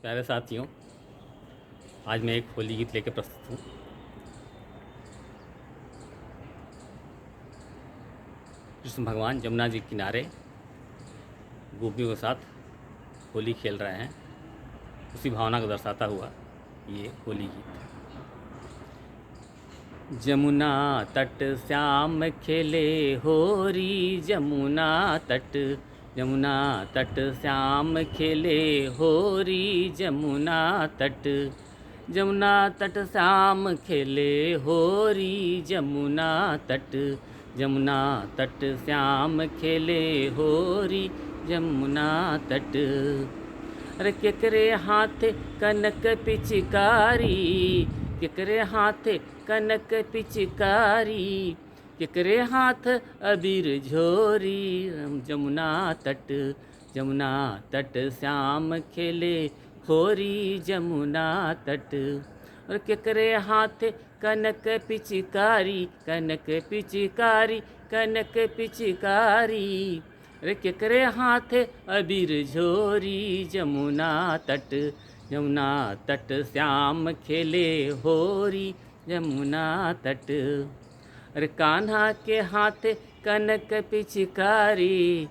प्यारे साथियों, आज मैं एक होली गीत लेकर प्रस्तुत हूँ। कृष्ण भगवान जमुना जी के किनारे गोपियों के साथ होली खेल रहे हैं। उसी भावना को दर्शाता हुआ ये होली गीत। जमुना तट श्याम खेले होरी, जमुना तट श्याम खेले होरी, जमुना तट श्याम खेले होरी, जमुना तट श्याम खेले होरी, जमुना तट। अरे केकरे हाथ कनक पिचकारी, केकरे हाथ कनक पिचकारी, केकरे हाथ अबीर झोरी, जमुना तट श्याम खेले होरी, जमुना तट। और केकरे हाथ कनक पिचकारी, कनक पिचकारी, कनक पिचकारी, रे केकरे हाथ अबीर झोरी, जमुना तट श्याम खेले होरी, जमुना तट। अरे कान्हा के हाथ कनक पिचकारी,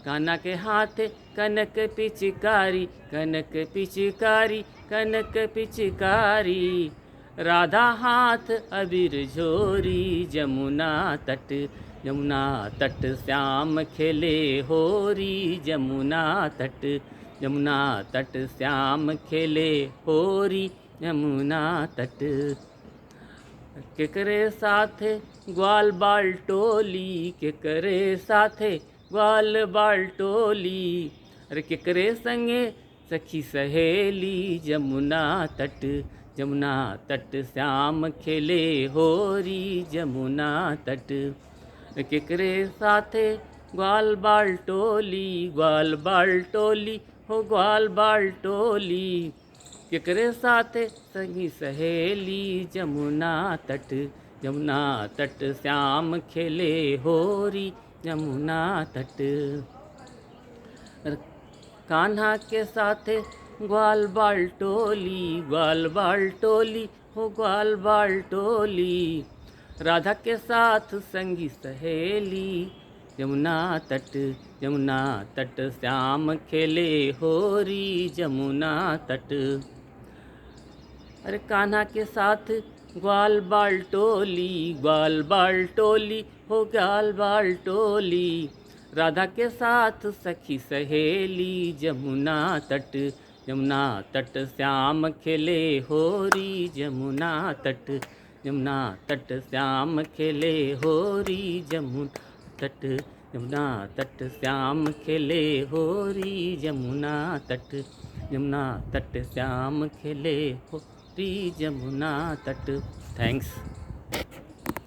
कान्हा के हाथ कनक पिचकारी, कनक पिचकारी, कनक पिचकारी, राधा हाथ अबीर झोरी, जमुना तट श्याम खेले होरी, जमुना तट श्याम खेले होरी, जमुना तट। केकरे साथे ग्वाल बाल टोली, केकरे साथे ग्वाल बाल टोली, अरे केकरे संगे सखी सहेली, जमुना तट श्याम खेले होरी, जमुना तट। केकरे साथे ग्वाल बाल टोली, ग्वाल बाल टोली, हो ग्वाल बाल टोली, केकरे साथे संगी सहेली, जमुना तट श्याम खेले होरी, जमुना तट। कान्हा के साथे ग्वाल बाल टोली, ग्वाल बाल टोली, हो ग्वाल बाल टोली, राधा के साथ संगी सहेली, जमुना तट श्याम खेले होरी, जमुना तट। अरे कान्हा के साथ ग्वाल बाल टोली, ग्वाल बाल टोली, हो ग्वाल बाल टोली, राधा के साथ सखी सहेली, जमुना तट श्याम खेले होरी, जमुना तट श्याम खेले होरी, जमुना तट श्याम खेले होरी, जमुना तट श्याम खेले होरी, जमुना तट। थैंक्स।